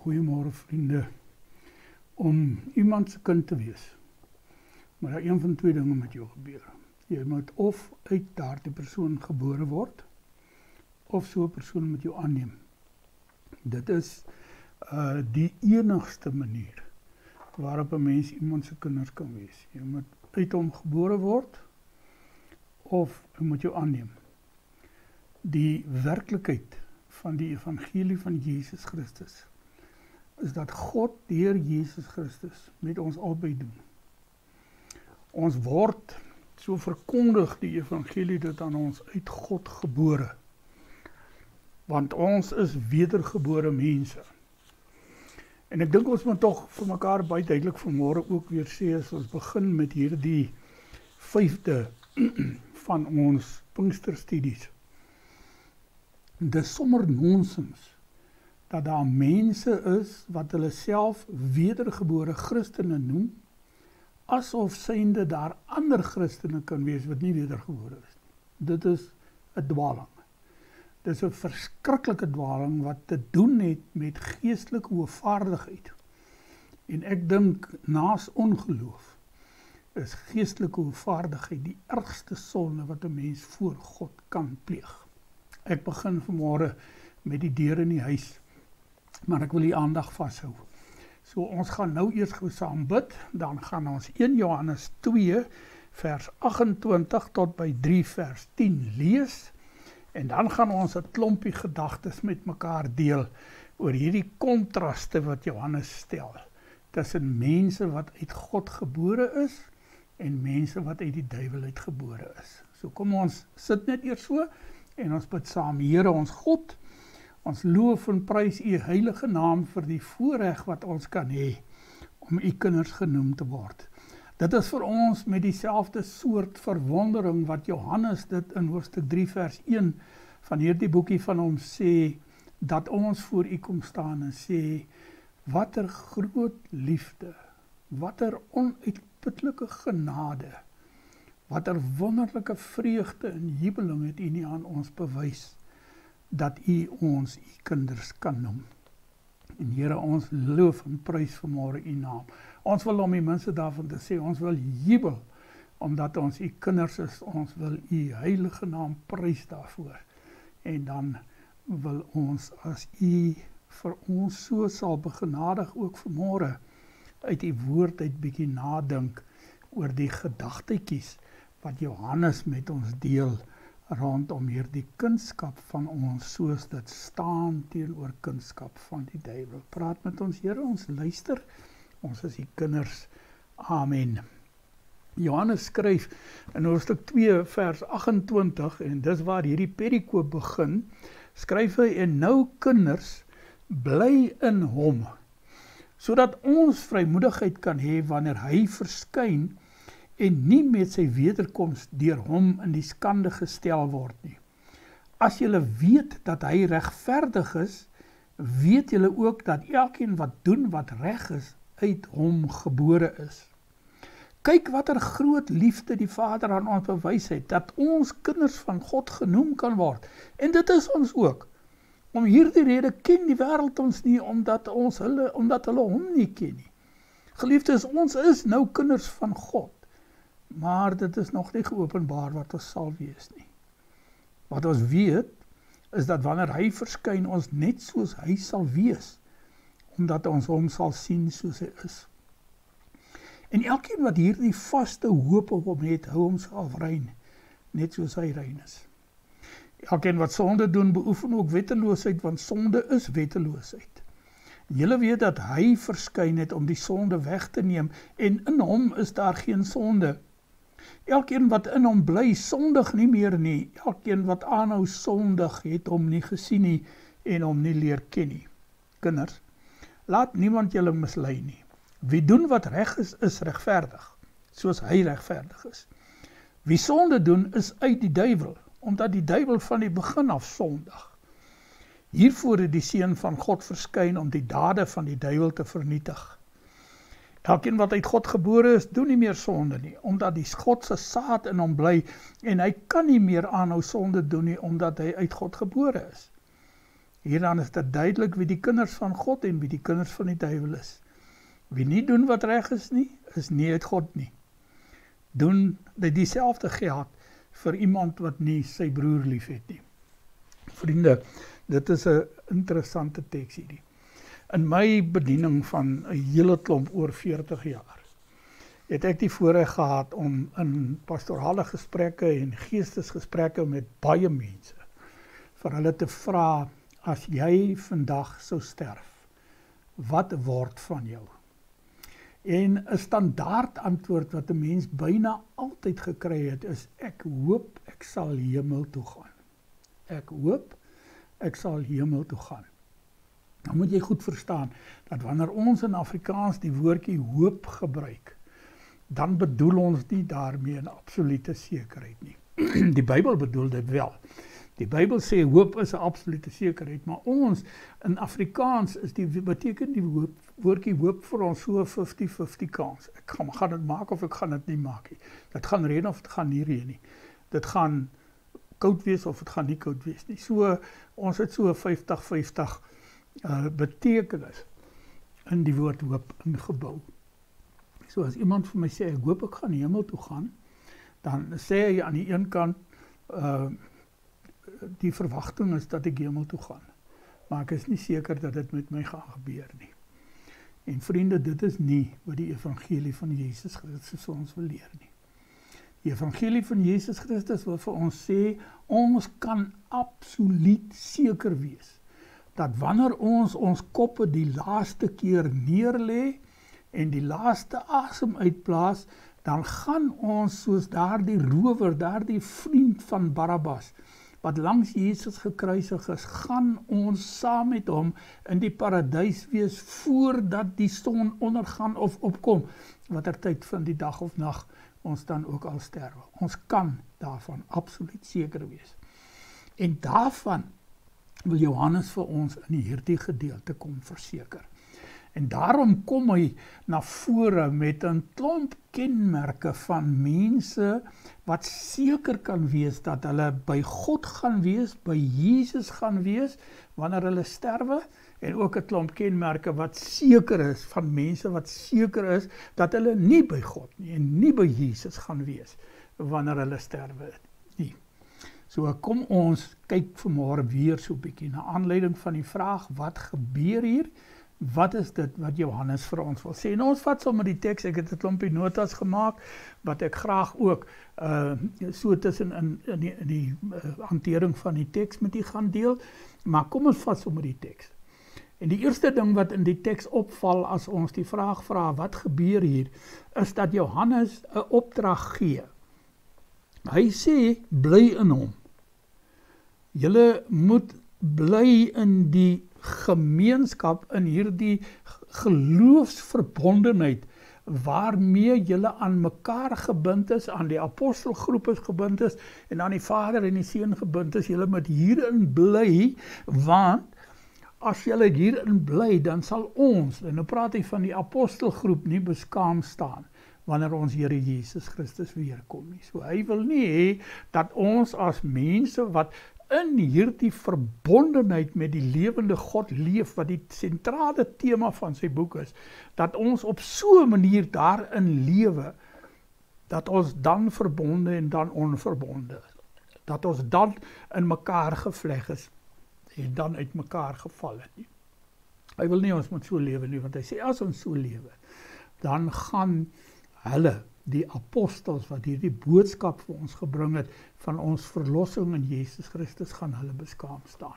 Goeiemôre vriende, om iemand se kind te wees, maar daar een van twee dinge met jou gebeur. Jy moet of uit daardie persoon gebore word, of so 'n persoon met jou aanneem. Dit is die enigste manier waarop 'n mens iemand se kinders kan wees. Jy moet uit hom gebore word, of jy moet jou aanneem. Die werklikheid van die evangelie van Jesus Christus is dat God deur Jesus Christus met ons albei doen. Ons word, so verkondig die evangelie dit aan ons, uit God gebore. Want ons is wedergebore mense. En ek dink ons moet tog vir mekaar baie duidelik vanmôre ook weer sê, as ons begin met hierdie 5de van ons Pinksterstudies. Dis sommer nonsens dat daar mense is wat hulle self wedergebore Christene noem, asof synde daar ander Christene kan wees wat nie wedergebore is. Dit is 'n dwaling. Dit is 'n verskriklike dwaling wat te doen het met geestelike hoëvaardigheid. En ek dink, naas ongeloof, is geestelike hoëvaardigheid die ergste sonde wat 'n mens voor God kan pleeg. Ek begin vanmôre met die deur in die huis, maar ek wil die aandag vashou. So ons gaan nou eers gou saam bid, dan gaan ons 1 Johannes 2 vers 28 tot by 3 vers 10 lees, en dan gaan ons 'n klompie gedagtes met mekaar deel oor hierdie kontraste wat Johannes stel, tussen mense wat uit God gebore is, en mense wat uit die duiwel uit gebore is. So kom ons sit net eers so, en ons bid saam. Here ons God, ons loof en prys u heilige naam vir die voorreg wat ons kan hê om u kinders genoem te word. Dit is vir ons met dieselfde soort verwondering wat Johannes dit in hoofstuk 3 vers 1 van hierdie boekie van hom sê, dat ons voor u kom staan en sê, watter groot liefde, watter onuitputlike genade, watter wonderlike vreugde en jubeling het u nie aan ons bewys, dat u ons u kinders kan noem. En Here, ons loof en prys vanmôre u naam. Ons wil om die minste daarvan te sê, ons wil jubel, omdat ons u kinders is, ons wil u heilige naam prys daarvoor. En dan wil ons, as u vir ons so sal begenadig, ook vanmôre uit die woord uit bietjie nadink oor die gedagtetjies wat Johannes met ons deel rondom hierdie kunskap van ons, soos dit staan teenoor kunskap van die duiwel. Praat met ons, Here, ons luister, ons is die kinders. Amen. Johannes skryf in hoofstuk 2 vers 28, en dis waar hierdie perikoop begin, skryf hy, en nou kinders, bly in hom, sodat ons vrymoedigheid kan hê wanneer hy verskyn, en nie met sy wederkoms deur hom in die skande gestel word nie. As julle weet dat hy regverdig is, weet julle ook dat elkeen wat doen wat reg is, uit hom gebore is. Kyk watter groot liefde die Vader aan ons bewys het, dat ons kinders van God genoem kan word. En dit is ons ook. Om hierdie rede ken die wêreld ons nie, omdat hulle hom nie ken nie. Geliefdes, ons is nou kinders van God. Maar dit is nog nie geopenbaar wat ons sal wees nie. Wat ons weet, is dat wanneer hy verskyn, ons net soos hy sal wees, omdat ons hom sal sien soos hy is. En elkeen wat hierdie vaste hoop op hom het, hou homself rein, net soos hy rein is. Elkeen wat sonde doen, beoefen ook wetteloosheid, want sonde is wetteloosheid. Julle weet dat hy verskyn het om die sonde weg te neem, en in hom is daar geen sonde. Elkeen wat in hom bly, sondig nie meer nie. Elkeen wat aanhou sondig, het hom nie gesien nie, en hom nie leer ken nie. Kinders, laat niemand julle mislei nie. Wie doen wat reg is, is regverdig, soos hy regverdig is. Wie sonde doen, is uit die duiwel, omdat die duiwel van die begin af sondig. Hiervoor het die Seun van God verskyn om die dade van die duiwel te vernietig. Elkeen wat uit God gebore is, doen nie meer sonde nie, omdat die God se saad in hom bly, en hy kan nie meer aanhou sonde doen nie, omdat hy uit God gebore is. Hieraan is dit duidelik wie die kinders van God en wie die kinders van die duiwel is. Wie nie doen wat reg is nie uit God nie. Doen dit dieselfde geld vir iemand wat nie sy broer lief het nie. Vriende, dit is 'n interessante teks hierdie. In my bediening van 'n hele klomp oor 40 jaar, het ek die voorreg gehad om in pastorale gesprekke en geestesgesprekke met baie mense, vir hulle te vra, as jy vandag sou sterf, wat word van jou? En 'n standaard antwoord wat 'n mens byna altyd gekry het, is ek hoop ek sal hemel toe gaan. Ek hoop ek sal hemel toe gaan. Nou moet jy goed verstaan, dat wanneer ons in Afrikaans die woordjie hoop gebruik, dan bedoel ons nie daarmee 'n absolute sekerheid nie. Die Bybel bedoel dit wel. Die Bybel sê hoop is 'n absolute sekerheid, maar ons in Afrikaans beteken die woordjie hoop vir ons so 50-50 kans. Ek gaan dit maak of ek gaan dit nie maak nie. Dit gaan reën of dit gaan nie reën nie. Dit gaan koud wees of dit gaan nie koud wees nie. So ons het so 50-50 betekenis in die woord hoop ingebou. So as iemand vir my sê ek hoop ek gaan hemel toe gaan, dan sê hy aan die een kant die verwagting is dat ek hemel toe gaan. Maar ek is nie seker dat dit met my gaan gebeur nie. En vriende, dit is nie wat die evangelie van Jesus Christus ons wil leer nie. Die evangelie van Jesus Christus wil vir ons sê, ons kan absoluut seker wees, dat wanneer ons koppe die laaste keer neerlê, en die laaste asem uitblaas, dan gaan ons soos daardie rower, daardie vriend van Barabbas, wat langs Jesus gekruisig is, gaan ons saam met hom in die paradys wees, voordat die son ondergaan of opkom, watter tyd van die dag of nag ons dan ook al sterwe. Ons kan daarvan absoluut seker wees. En daarvan wil Johannes vir ons in hierdie gedeelte kom verseker. En daarom kom hy na vore met 'n klomp kenmerke van mense wat seker kan wees dat hulle by God gaan wees, by Jesus gaan wees, wanneer hulle sterwe, en ook 'n klomp kenmerke wat seker is, van mense wat seker is, dat hulle nie by God nie, en nie by Jesus gaan wees, wanneer hulle sterwe nie. So kom ons kyk vanmôre weer so 'n bietjie, na aanleiding van die vraag, wat gebeur hier? Wat is dit wat Johannes vir ons wil sê? En ons vat sommer die teks, ek het 'n klompie notas gemaak, wat ek graag ook so tussen in die hantering van die teks met u gaan deel, maar kom ons vat sommer die teks. En die eerste ding wat in die teks opval, as ons die vraag vra, wat gebeur hier, is dat Johannes 'n opdrag gee. Hy sê, bly in hom. Julle moet bly in die gemeenskap, in hierdie geloofsverbondenheid, waarmee julle aan mekaar gebind is, aan die apostelgroep is gebind is, en aan die Vader en die Seun gebind is. Julle moet hierin bly, want as julle hierin bly, dan sal ons, en nou praat hy van die apostelgroep, nie beskaam staan, wanneer ons Here Jesus Christus weerkom nie. So hy wil nie hê dat ons as mense wat in hierdie verbondenheid met die lewende God leef, wat die sentrale tema van sy boek is, dat ons op so 'n manier daarin lewe, dat ons dan verbonde en dan onverbonde is. Dat ons dan in mekaar gevleg is, en dan uit mekaar geval het nie. Hy wil nie ons moet so lewe nie, want hy sê, as ons so lewe, dan gaan hulle, die apostels wat hierdie boodskap vir ons gebring het, van ons verlossing in Jesus Christus, gaan hulle beskaam staan.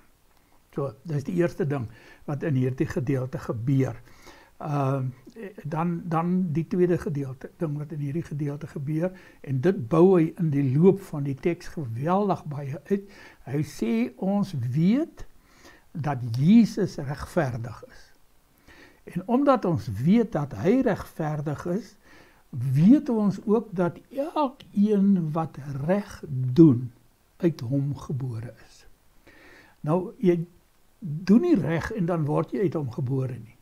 So, dis die eerste ding, wat in hierdie gedeelte gebeur. Dan die tweede gedeelte, ding wat in hierdie gedeelte gebeur, en dit bou hy in die loop van die teks geweldig baie uit. Hy sê, ons weet, dat Jesus regverdig is. En omdat ons weet dat hy regverdig is, weet ons ook dat elkeen wat reg doen, uit hom gebore is. Nou, jy doen nie reg en dan word jy uit hom gebore nie.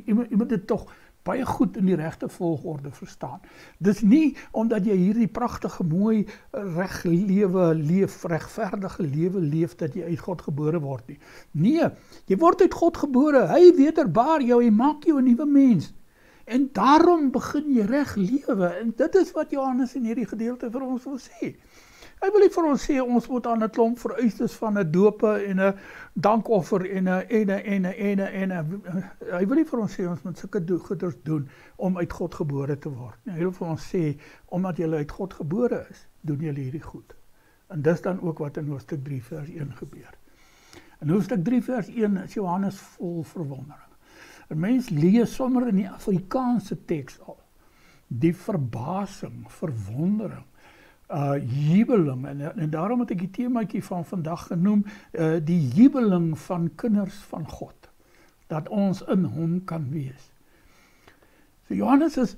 Jy moet dit tog baie goed in die regte volgorde verstaan. Dis nie omdat jy hierdie pragtige, mooi, regverdige lewe leef, dat jy uit God gebore word nie. Nee, jy word uit God gebore, hy wederbaar jou, hy maak jou 'n nuwe mens. En daarom begin jy reg lewe, en dit is wat Johannes in hierdie gedeelte vir ons wil sê. Hy wil nie vir ons sê, ons moet aan 'n klomp vereistes van 'n dope en 'n dankoffer en 'n hy wil nie vir ons sê, ons moet sulke goeders doen om uit God gebore te word. Hy wil vir ons sê, omdat jy uit God gebore is, doen jy hierdie goed. En dis dan ook wat in hoofstuk 3 vers 1 gebeur. In hoofstuk 3 vers 1 is Johannes vol verwondering. 'n Mens lees sommer in die Afrikaanse teks al, die verbasing, verwondering, jubeling, en daarom het ek die themaatjie van vandag genoem, die jubeling van kinders van God, dat ons in hom kan wees. So Johannes is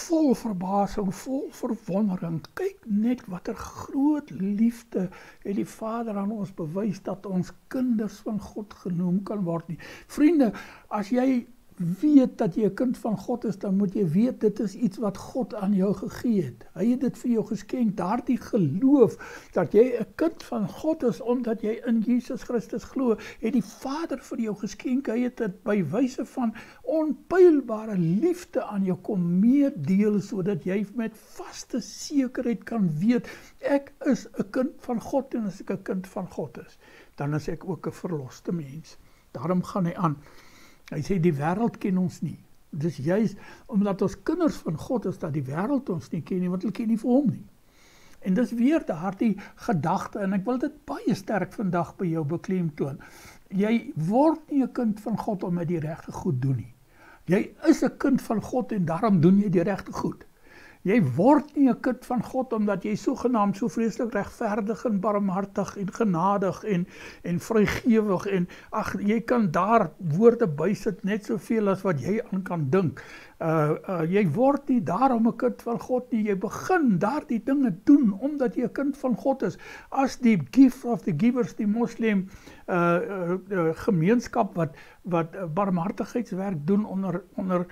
vol verbasing, vol verwondering. Kyk net watter groot liefde het die Vader aan ons bewys, dat ons kinders van God genoem kan word nie. Vriende, as jy weet dat jy 'n kind van God is, dan moet jy weet, dit is iets wat God aan jou gegee het. Hy het dit vir jou geskenk, daardie geloof, dat jy 'n kind van God is, omdat jy in Jesus Christus glo, het die Vader vir jou geskenk. Hy het dit by wyse van onpeilbare liefde aan jou kom meedeel, sodat jy met vaste sekerheid kan weet, ek is 'n kind van God, en as ek 'n kind van God is, dan is ek ook 'n verloste mens. Daarom gaan hy aan. Hy sê, die wêreld ken ons nie. Dis juist omdat ons kinders van God is, dat die wêreld ons nie ken nie, want hulle ken nie vir hom nie. En dis weer daardie gedagte, en ek wil dit baie sterk vandag by jou beklemtoon. Jy word nie 'n kind van God omdat jy die regte goed doen nie. Jy is 'n kind van God en daarom doen jy die regte goed. Jy word nie 'n kind van God omdat jy sogenaamd so vreeslik regverdig en barmhartig en genadig en vrygewig en ag, jy kan daar woorde bysit net soveel as wat jy aan kan dink. Jy word nie daarom 'n kind van God nie. Jy begin daardie dinge doen omdat jy 'n kind van God is. As die gift of the givers, die moslim gemeenskap wat barmhartigheidswerk doen onder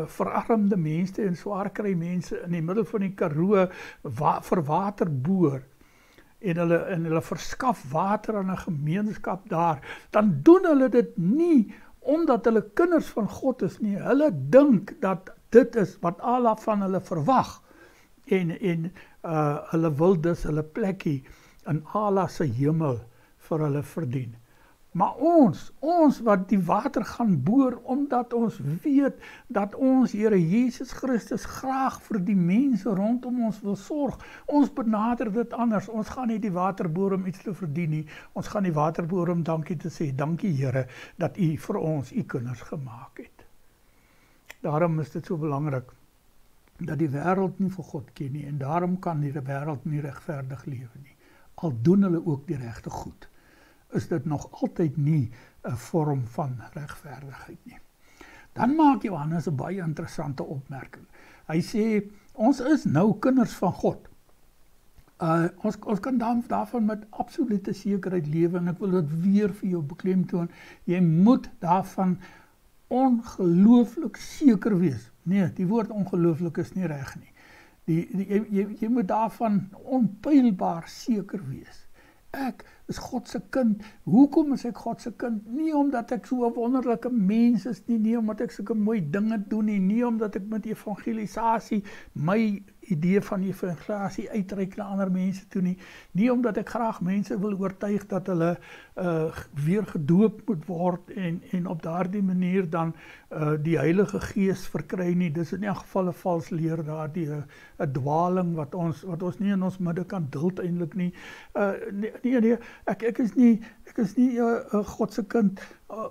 verarmde mense en swaarkry mense in die middel van die Karoo vir water boor, en hulle verskaf water aan 'n gemeenskap daar, dan doen hulle dit nie omdat hulle kinders van God is nie. Hulle dink dat dit is wat Allah van hulle verwag, en hulle wil dus hulle plekkie in Allah se hemel vir hulle verdien. Maar ons wat die water gaan boor, omdat ons weet dat ons Here Jesus Christus graag vir die mense rondom ons wil sorg, ons benader dit anders. Ons gaan nie die water boor om iets te verdien nie, ons gaan die water boor om dankie te sê. Dankie Here, dat U vir ons U kinders gemaak het. Daarom is dit so belangrik, dat die wêreld nie vir God ken nie, en daarom kan die wêreld nie regverdig lewe nie. Al doen hulle ook die regte goed, is dit nog altyd nie 'n vorm van regverdigheid nie. Dan maak Johannes 'n baie interessante opmerking. Hy sê, ons is nou kinders van God. Ons kan daarvan met absolute sekerheid lewe, en ek wil dit weer vir jou beklemtoon. Jy moet daarvan ongelooflik seker wees. Nee, die woord ongelooflik is nie reg nie. Jy moet daarvan onpeilbaar seker wees. Ek is God se kind. Hoekom is ek God se kind? Nie omdat ek so 'n wonderlike mens is nie, nie omdat ek sulke mooi dinge doen nie omdat ek met evangelisasie my idee van evangelisasie uitreik na ander mense toe nie omdat ek graag mense wil oortuig dat hulle weer gedoop moet word en op daardie manier dan die Heilige Gees verkry nie. Dis in elk geval 'n vals leer, daardie 'n dwaling wat ons nie in ons midde kan duld eintlik nie. Nee, ek is nie God se kind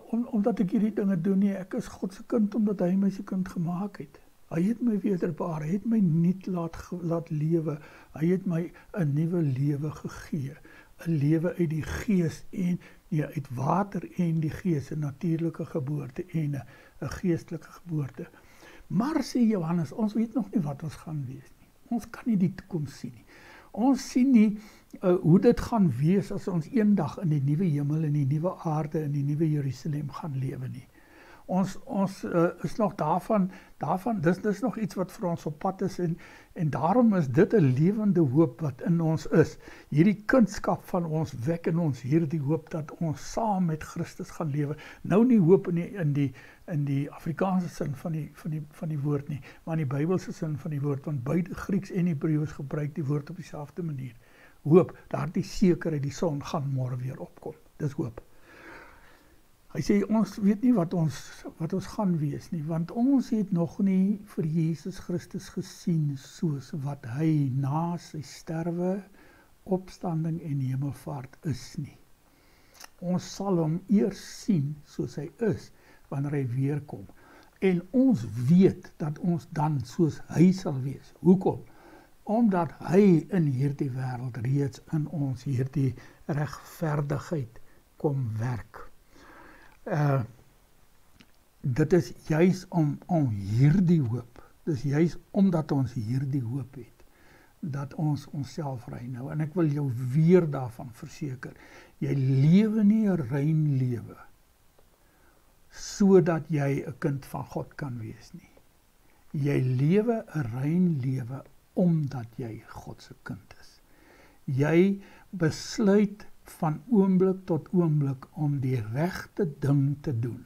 omdat ek hierdie dinge doen nie. Ek is God se kind omdat hy my se kind gemaak het. Hy het my wederbaar, hy het my nuut laat lewe. Hy het my 'n nuwe lewe gegee. 'n Lewe uit die Gees en uit water en die Gees, 'n natuurlike geboorte en 'n geestelike geboorte. Maar sê Johannes, ons weet nog nie wat ons gaan wees nie. Ons kan nie die toekoms sien nie. Ons sien nie hoe dit gaan wees as ons eendag in die nuwe hemel en die nuwe aarde en die nuwe Jerusalem gaan lewe nie. Ons is nog daarvan, dis nog iets wat vir ons op pad is en daarom is dit 'n lewende hoop wat in ons is. Hierdie kunskap van ons wek in ons hierdie hoop dat ons saam met Christus gaan lewe. Nou nie hoop in die Afrikaanse sin van die woord nie, maar in die Bybelse sin van die woord, want beide Grieks en Hebreëus gebruik die woord op dieselfde manier. Hoop, daardie sekerheid, die son gaan môre weer opkom. Dis hoop. Hy sê, ons weet nie wat ons gaan wees nie, want ons het nog nie vir Jesus Christus gesien soos wat hy na sy sterwe, opstanding en hemelvaart is nie. Ons sal hom eers sien soos hy is, wanneer hy weer kom. En ons weet dat ons dan soos hy sal wees. Hoekom? Omdat hy in hierdie wêreld reeds in ons hierdie regverdigheid kom werk. Dit is juis om hierdie hoop, dis juis omdat ons hierdie hoop het, dat ons onsself rein hou. En ek wil jou weer daarvan verseker, jy lewe nie 'n rein lewe, sodat jy 'n kind van God kan wees nie. Jy lewe 'n rein lewe, omdat jy God se kind is. Jy besluit van oomblik tot oomblik om die regte ding te doen.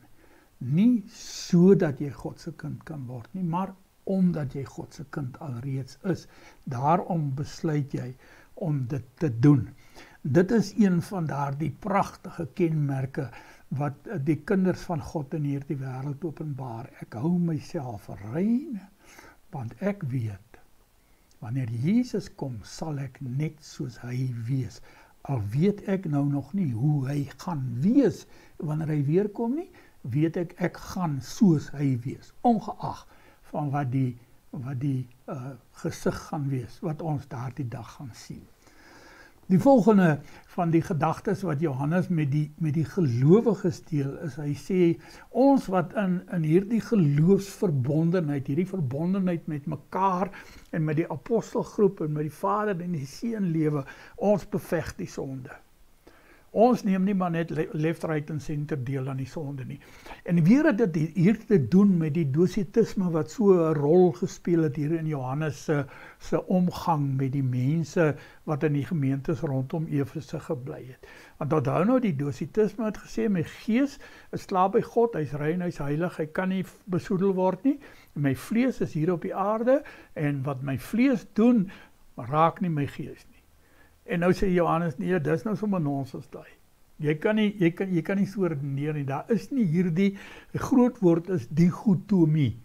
Nie sodat jy God se kind kan word nie, maar omdat jy God se kind alreeds is. Daarom besluit jy om dit te doen. Dit is een van daardie pragtige kenmerke wat die kinders van God in hierdie wêreld openbaar. Ek hou myself rein, want ek weet, wanneer Jesus kom, sal ek net soos hy wees. Al weet ek nou nog nie hoe hy gaan wees wanneer hy weer kom nie, weet ek gaan soos hy wees, ongeag van wat die gesig gaan wees, wat ons daardie dag gaan sien. Die volgende van die gedagtes wat Johannes met die gelowiges deel is, hy sê, ons wat in hierdie geloofsverbondenheid, hierdie verbondenheid met mekaar en met die apostelgroep en met die Vader en die Seun lewe, ons beveg die sonde. Ons neem nie maar net left, right en center deel aan die sonde nie. En weer het dit hier te doen met die dositisme wat so 'n rol gespeel het hier in Johannes se omgang met die mense wat in die gemeentes rondom Efese gebly het. Want onthou nou, die dositisme het gesê, my gees is klaar by God, hy's rein, hy's heilig, hy kan nie besoedel word nie. My vlees is hier op die aarde en wat my vlees doen, raak nie my gees nie. En nou sê Johannes, nee, dis nou sommer nonsens daai. Jy kan nie so redeneer nie. Daar is nie hierdie groot woord is dichotomie,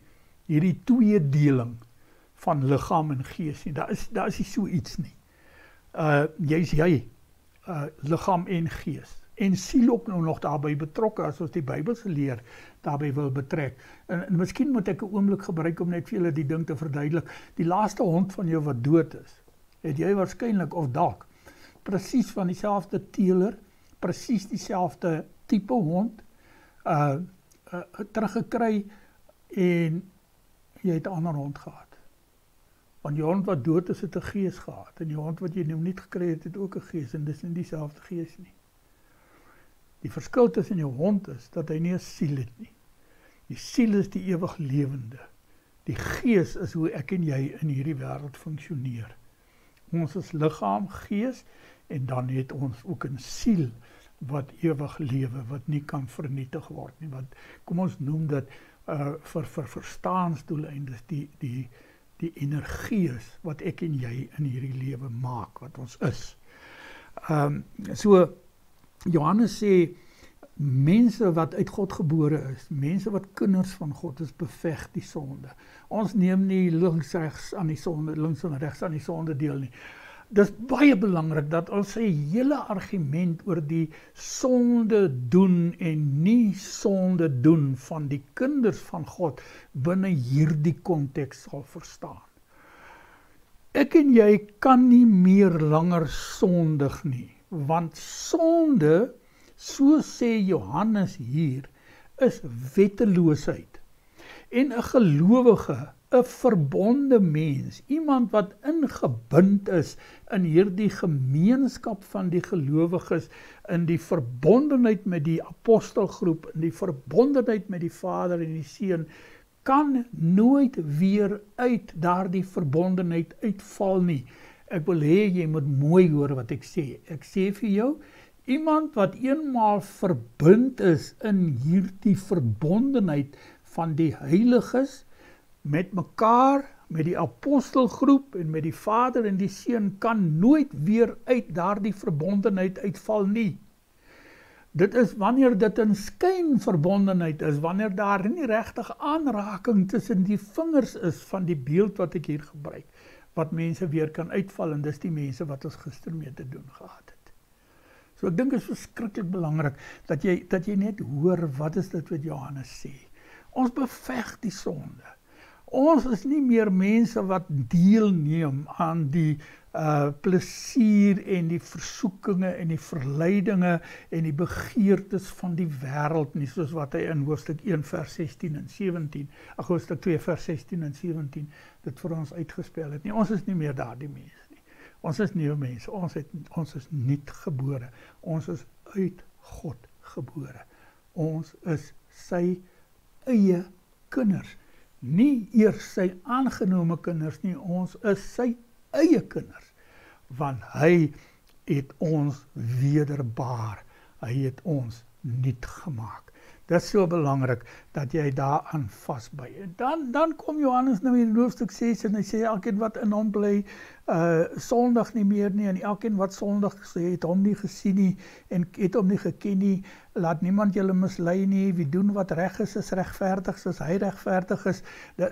hierdie tweedeling van liggaam en gees nie. Daar is nie so iets nie. Jy's liggaam en gees. En siel ook nou nog daarbey betrokke, as ons die Bybelse leer daarbey wil betrek. En miskien moet ek 'n oomblik gebruik om net vir julle die ding te verduidelik. Die laaste hond van jou wat dood is, het jy waarskynlik of dalk presies van dieselfde teeler, presies dieselfde tipe hond teruggekry en jy het 'n ander hond gehad. Want die hond wat dood is, het 'n gees gehad en die hond wat jy nou nie gekry het, het ook 'n gees en dis nie dieselfde gees nie. Die verskil tussen jou hond is dat hy nie 'n siel het nie. Die siel is die ewig lewende. Die gees is hoe ek en jy in hierdie wêreld funksioneer. Ons is liggaam, gees en dan het ons ook 'n siel wat ewig lewe, wat nie kan vernietig word nie. Want kom ons noem dit vir verstaansdoeleindes die energie is wat ek en jy in hierdie lewe maak, wat ons is. So Johannes sê, mense wat uit God gebore is, mense wat kinders van God is, beveg die sonde. Ons neem nie links en regs aan die sonde deel nie. Dis baie belangrik dat ons sy hele argument oor die sonde doen en nie sonde doen van die kinders van God binne hierdie konteks sal verstaan. Ek en jy kan nie meer langer sondig nie, want sonde, so sê Johannes hier, is wetteloosheid. En 'n gelowige 'n verbonde mens, iemand wat ingebind is in hierdie gemeenskap van die gelowiges, in die verbondenheid met die apostelgroep, in die verbondenheid met die Vader en die Seun, kan nooit weer uit daardie verbondenheid uitval nie. Ek wil hê jy moet mooi hoor wat ek sê. Ek sê vir jou, iemand wat eenmaal verbind is in hierdie verbondenheid van die heiliges, met mekaar, met die apostelgroep en met die Vader en die Seun, kan nooit weer uit daardie verbondenheid uitval nie. Dit is wanneer dit 'n skynverbondenheid is, wanneer daar nie regtig aanraking tussen die vingers is van die beeld wat ek hier gebruik, wat mense weer kan uitval, en dis die mense wat ons gister mee te doen gehad het. So ek dink dit is verskriklik belangrik, dat jy net hoor, wat is dit wat Johannes sê. Ons beveg die sonde. Ons is nie meer mense wat deelneem aan die plesier en die versoekinge en die verleidinge en die begeertes van die wêreld nie, soos wat hy in hoofstuk 1 vers 16 en 17, hoofstuk 2 vers 16 en 17 dit vir ons uitgespel het nie. Ons is nie meer daardie mense nie. Ons is nuwe mense. Ons is nuut gebore. Ons is uit God gebore. Ons is sy eie kinders. Nie eers sy aangenome kinders nie, ons is sy eie kinders, want hy het ons wederbaar, hy het ons nuut gemaak. Dit is so belangrik, dat jy daaraan vasbyt. Dan kom Johannes nou in hoofstuk 6, en hy sê, elkeen wat in hom bly, sondig nie meer nie, en elkeen wat sondig het hom nie gesien nie, en het hom nie geken nie, laat niemand julle mislei nie, wie doen wat reg is regverdig, soos hy regverdig is.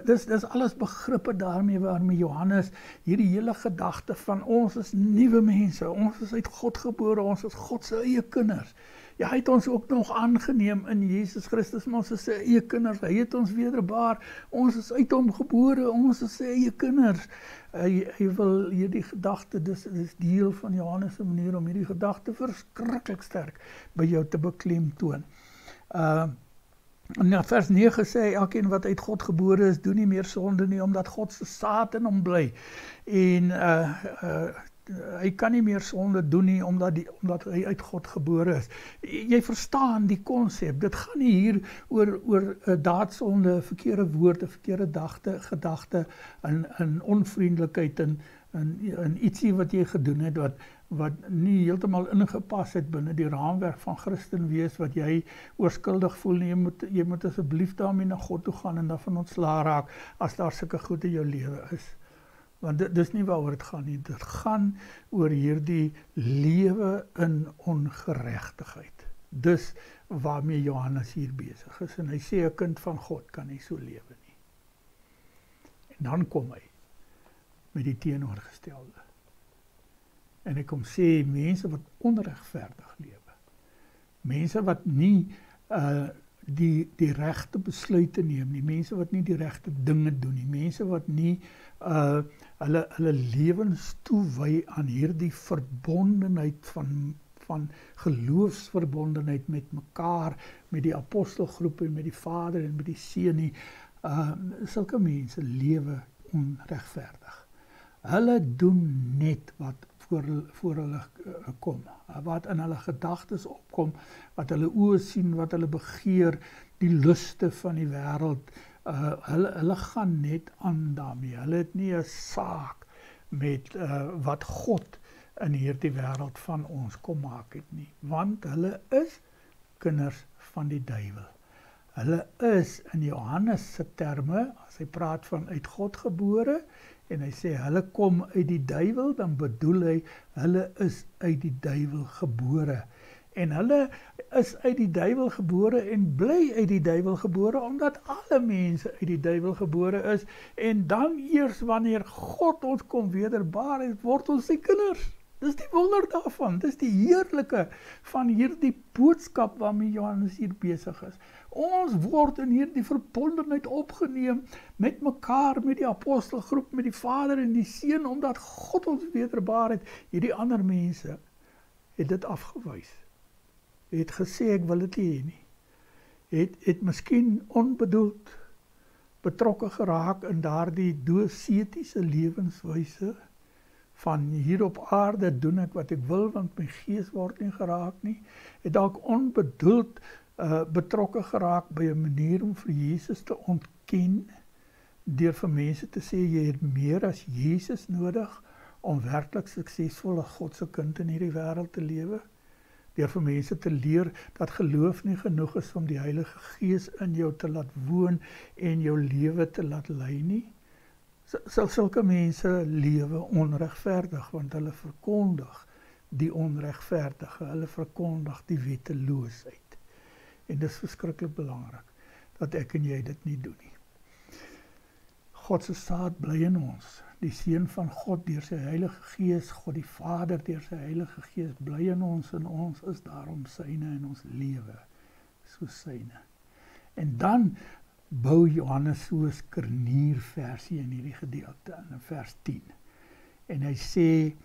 Dis alles begrippe waarmee Johannes hierdie hele gedagte van ons is nuwe mense, ons is uit God gebore, ons is God se eie kinders. Ja, hy het ons ook nog aangeneem in Jesus Christus, maar ons is sy eie kinders, hy het ons wederbaar, ons is uit hom gebore, ons is sy eie kinders. Hy wil hierdie gedagte, dis deel van Johannes se manier om hierdie gedagte verskriklik sterk by jou te beklemtoon. In vers 9 sê hy, elkeen wat uit God gebore is, doen nie meer sonde nie, omdat God se saad in hom bly. En hy kan nie meer sonde doen nie, omdat hy uit God gebore is. Jy verstaan die konsep, dit gaan nie hier oor daadsonde, verkeerde woorde, verkeerde gedagte, en onvriendelikheid, en ietsie wat jy gedoen het, wat nie heeltemal ingepas het binne die raamwerk van Christen wees, wat jy oorskuldig voel nie, jy moet asseblief daarmee na God toe gaan, en daarvan ontslae raak, as daar sulke goed in jou lewe is. Want dit is nie waaroor het gaan nie, dit gaan oor hierdie lewe in ongeregtigheid. Dis waarmee Johannes hier besig is, en hy sê, 'n kind van God kan nie so lewe nie. En dan kom hy met die teenoorgestelde. En ek kom sê, mense wat onregverdig lewe, mense wat nie die regte besluite neem nie, mense wat nie die regte dinge doen nie, mense wat nie hulle lewens toewy aan hierdie verbondenheid van geloofsverbondenheid met mekaar, met die apostelgroep en met die Vader en met die Seun nie, sulke mense lewe onregverdig. Hulle doen net wat voor hulle kom, wat in hulle gedagtes opkom, wat hulle oë sien, wat hulle begeer, die luste van die wêreld, hulle gaan net aan daarmee, hulle het nie 'n saak met wat God in hierdie wêreld van ons kom maak het nie, want hulle is kinders van die duiwel. Hulle is in Johannes se terme, as hy praat van uit God gebore, en hy sê, hulle kom uit die duiwel, dan bedoel hy, hulle is uit die duiwel gebore. En hulle is uit die duiwel gebore en bly uit die duiwel gebore, omdat alle mense uit die duiwel gebore is, en dan eers wanneer God ons kom wederbaar het, word ons sy kinders. Dis die wonder daarvan, dis die heerlike van hierdie boodskap waarmee Johannes hier besig is. Ons word in hierdie verbondenheid opgeneem met mekaar, met die apostelgroep, met die Vader en die Seun, omdat God ons wederbaar het. Hierdie ander mense het dit afgewys. Het gesê, ek wil dit nie hê nie. Het miskien onbedoeld betrokke geraak in daardie doosetiese lewenswyse van hier op aarde doen ek wat ek wil, want my gees word nie geraak nie. Het dalk onbedoeld betrokke geraak by 'n manier om vir Jesus te ontken, deur vir mense te sê, jy het meer as Jesus nodig om werklik suksesvol as God se kind in hierdie wêreld te lewe. Deur vir mense te leer dat geloof nie genoeg is om die Heilige Gees in jou te laat woon en jou lewe te laat lei nie. Sulke mense lewe onregverdig, want hulle verkondig die onregverdige, hulle verkondig die wetteloosheid. En dit is verskriklik belangrik, dat ek en jy dit nie doen nie. God se saad bly in ons. Die Seun van God deur sy Heilige Gees, God die Vader deur sy Heilige Gees bly in ons en ons is daarom syne in ons lewe, soos syne. En dan bou Johannes so 'n skrnierversie in hierdie gedeelte in vers 10. En hy sê,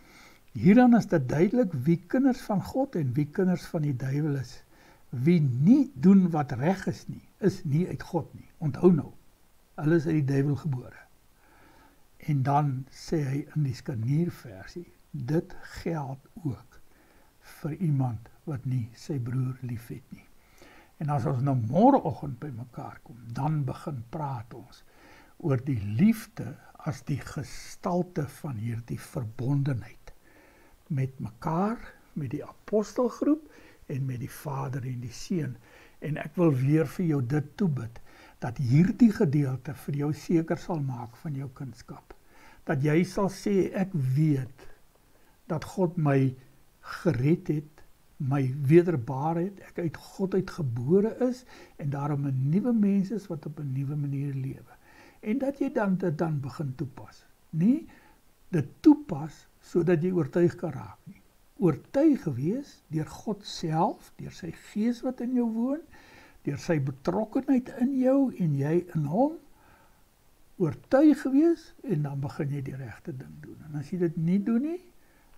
hieraan is dit duidelik wie kinders van God en wie kinders van die duiwel is. Wie nie doen wat reg is nie uit God nie. Onthou nou, hulle is uit die duiwel gebore. En dan sê hy in die skrnierversie, dit geld ook vir iemand wat nie sy broer liefhet nie. En as ons nou môreoggend by mekaar kom, dan begin praat ons oor die liefde as die gestalte van hierdie verbondenheid met mekaar, met die apostelgroep en met die Vader en die Seun. En ek wil weer vir jou dit toebid, dat hierdie gedeelte vir jou seker sal maak van jou kindskap. Dat jy sal sê, ek weet dat God my gered het, my wederbaar het, ek uit God uit gebore is, en daarom 'n nuwe mens is wat op 'n nuwe manier lewe. En dat jy dan dit dan begin toepas. Nie dit toepas, sodat jy oortuig kan raak nie. Oortuig gewees deur God self, deur sy Gees wat in jou woon, deur sy betrokkenheid in jou en jy in hom, oortuig gewees, en dan begin jy die regte ding doen. En as jy dit nie doen nie,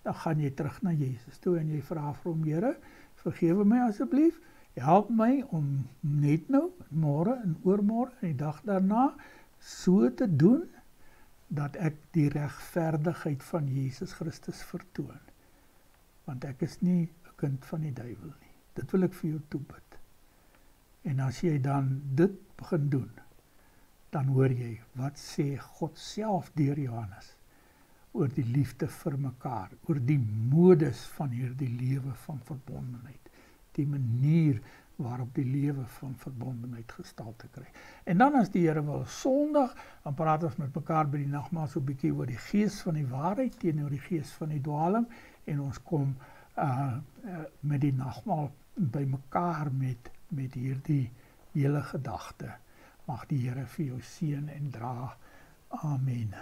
dan gaan jy terug na Jesus toe en jy vra vir hom, Here, vergewe my asseblief, help my om net nou, môre en oormôre en die dag daarna, so te doen, dat ek die regverdigheid van Jesus Christus vertoon. Want ek is nie 'n kind van die duiwel nie. Dit wil ek vir jou toebid. En as jy dan dit begin doen, dan hoor jy, wat sê God self deur Johannes, oor die liefde vir mekaar, oor die modus van hierdie lewe van verbondenheid, die manier waarop die lewe van verbondenheid gestalte kry. En dan as die Here wil Sondag, dan praat ons met mekaar by die nagmaal so 'n bietjie oor die gees van die waarheid teenoor die gees van die dwaaling, en ons kom met die nagmaal by mekaar met hierdie hele gedagte. Mag die Here vir jou seën en dra. Amen.